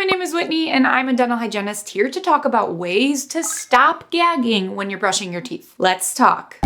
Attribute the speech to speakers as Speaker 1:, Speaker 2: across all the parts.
Speaker 1: my name is Whitney and I'm a dental hygienist here to talk about ways to stop gagging when you're brushing your teeth. Let's talk.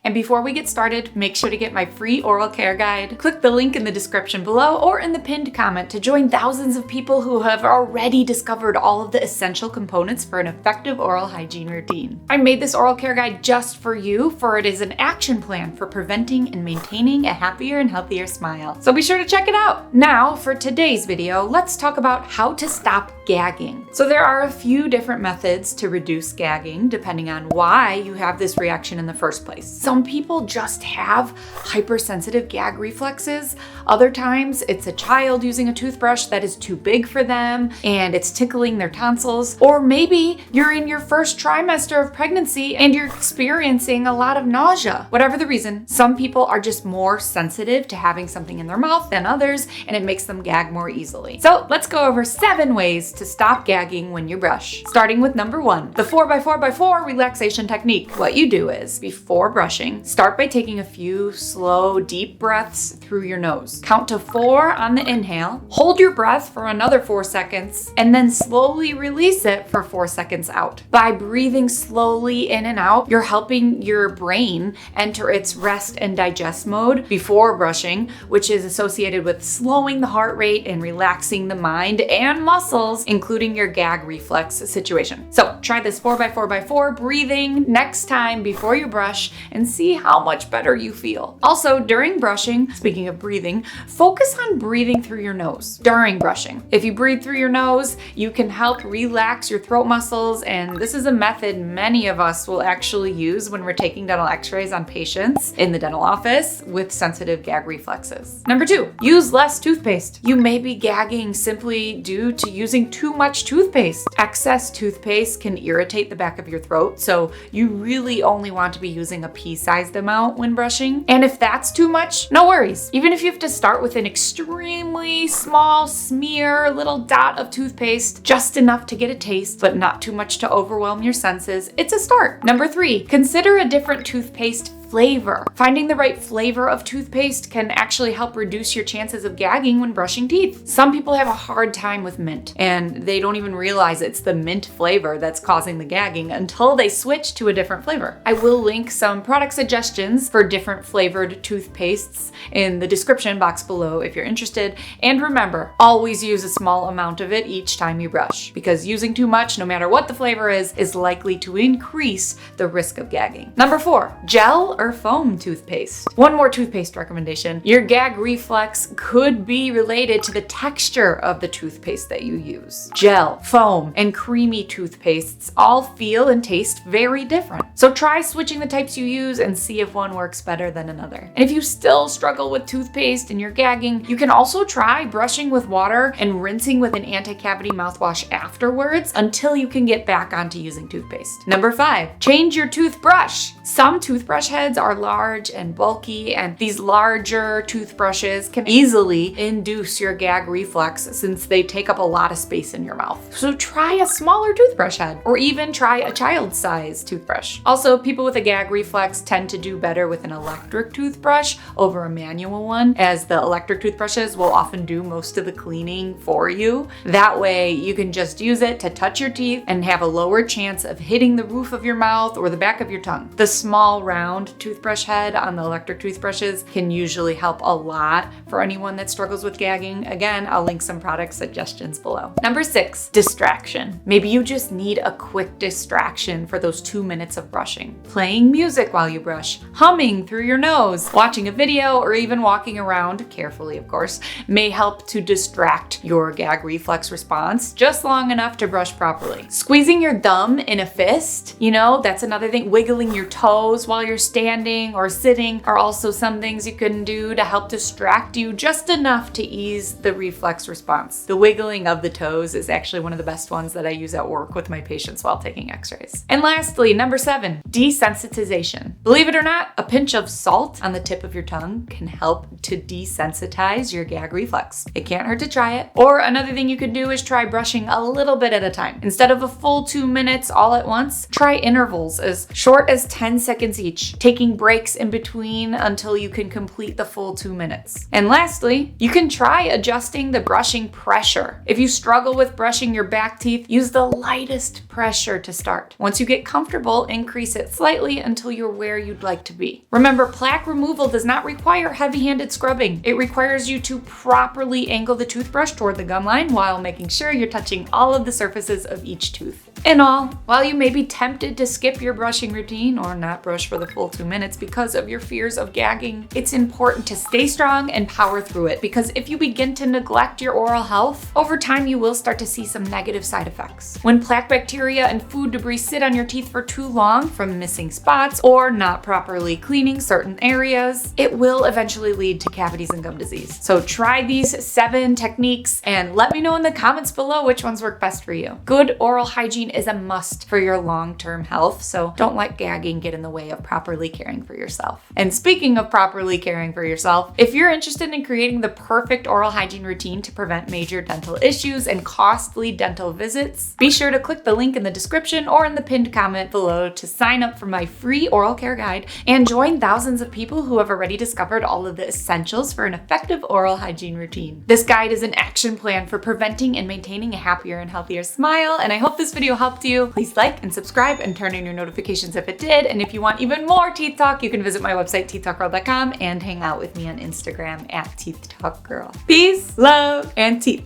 Speaker 1: And before we get started, make sure to get my free oral care guide. Click the link in the description below or in the pinned comment to join thousands of people who have already discovered all of the essential components for an effective oral hygiene routine. I made this oral care guide just for you, for it is an action plan for preventing and maintaining a happier and healthier smile. So be sure to check it out. Now, for today's video, let's talk about how to stop gagging. So there are a few different methods to reduce gagging depending on why you have this reaction in the first place. Some people just have hypersensitive gag reflexes. Other times it's a child using a toothbrush that is too big for them and it's tickling their tonsils. Or maybe you're in your first trimester of pregnancy and you're experiencing a lot of nausea. Whatever the reason, some people are just more sensitive to having something in their mouth than others, and it makes them gag more easily. So let's go over 7 ways to stop gagging when you brush. Starting with number 1, the 4x4x4 relaxation technique. What you do is, before brushing, start by taking a few slow, deep breaths through your nose. Count to 4 on the inhale, hold your breath for another 4 seconds, and then slowly release it for 4 seconds out. By breathing slowly in and out, you're helping your brain enter its rest and digest mode before brushing, which is associated with slowing the heart rate and relaxing the mind and muscles, including your gag reflex situation. So try this 4x4x4 breathing next time before you brush and see how much better you feel. Also, during brushing, speaking of breathing, focus on breathing through your nose during brushing. If you breathe through your nose, you can help relax your throat muscles, and this is a method many of us will actually use when we're taking dental x-rays on patients in the dental office with sensitive gag reflexes. Number 2, use less toothpaste. You may be gagging simply due to using too much toothpaste. Excess toothpaste can irritate the back of your throat, so you really only want to be using a pea-sized amount when brushing. And if that's too much, no worries. Even if you have to start with an extremely small smear, little dot of toothpaste, just enough to get a taste, but not too much to overwhelm your senses, it's a start. Number 3, consider a different toothpaste flavor. Finding the right flavor of toothpaste can actually help reduce your chances of gagging when brushing teeth. Some people have a hard time with mint, and they don't even realize it's the mint flavor that's causing the gagging until they switch to a different flavor. I will link some product suggestions for different flavored toothpastes in the description box below if you're interested. And remember, always use a small amount of it each time you brush, because using too much, no matter what the flavor is likely to increase the risk of gagging. Number 4, gel or foam toothpaste. One more toothpaste recommendation. Your gag reflex could be related to the texture of the toothpaste that you use. Gel, foam, and creamy toothpastes all feel and taste very different. So try switching the types you use and see if one works better than another. And if you still struggle with toothpaste and you're gagging, you can also try brushing with water and rinsing with an anti-cavity mouthwash afterwards until you can get back onto using toothpaste. Number 5, change your toothbrush. Some toothbrush heads are large and bulky, and these larger toothbrushes can easily induce your gag reflex since they take up a lot of space in your mouth. So try a smaller toothbrush head, or even try a child-sized toothbrush. Also, people with a gag reflex tend to do better with an electric toothbrush over a manual one, as the electric toothbrushes will often do most of the cleaning for you. That way, you can just use it to touch your teeth and have a lower chance of hitting the roof of your mouth or the back of your tongue. The small round toothbrush head on the electric toothbrushes can usually help a lot for anyone that struggles with gagging. Again, I'll link some product suggestions below. Number 6, distraction. Maybe you just need a quick distraction for those 2 minutes of brushing. Playing music while you brush, humming through your nose, watching a video, or even walking around, carefully of course, may help to distract your gag reflex response just long enough to brush properly. Squeezing your thumb in a fist, that's another thing. Wiggling your toes while you're standing or sitting are also some things you can do to help distract you just enough to ease the reflex response. The wiggling of the toes is actually one of the best ones that I use at work with my patients while taking x-rays. And lastly, number 7, desensitization. Believe it or not, a pinch of salt on the tip of your tongue can help to desensitize your gag reflex. It can't hurt to try it. Or another thing you could do is try brushing a little bit at a time. Instead of a full 2 minutes all at once, try intervals as short as 10 seconds each. Take taking breaks in between until you can complete the full 2 minutes. And lastly, you can try adjusting the brushing pressure. If you struggle with brushing your back teeth, use the lightest pressure to start. Once you get comfortable, increase it slightly until you're where you'd like to be. Remember, plaque removal does not require heavy-handed scrubbing. It requires you to properly angle the toothbrush toward the gum line while making sure you're touching all of the surfaces of each tooth. In all, while you may be tempted to skip your brushing routine or not brush for the full 2 minutes because of your fears of gagging, it's important to stay strong and power through it, because if you begin to neglect your oral health, over time you will start to see some negative side effects. When plaque bacteria and food debris sit on your teeth for too long from missing spots or not properly cleaning certain areas, it will eventually lead to cavities and gum disease. So try these 7 techniques and let me know in the comments below which ones work best for you. Good oral hygiene is a must for your long-term health, so don't let gagging get in the way of properly caring for yourself. And speaking of properly caring for yourself, if you're interested in creating the perfect oral hygiene routine to prevent major dental issues and costly dental visits, be sure to click the link in the description or in the pinned comment below to sign up for my free oral care guide and join thousands of people who have already discovered all of the essentials for an effective oral hygiene routine. This guide is an action plan for preventing and maintaining a happier and healthier smile, and I hope this video helped you. Please like and subscribe and turn on your notifications if it did. And if you want even more teeth talk, you can visit my website, teethtalkgirl.com, and hang out with me on Instagram at teethtalkgirl. Peace, love, and teeth.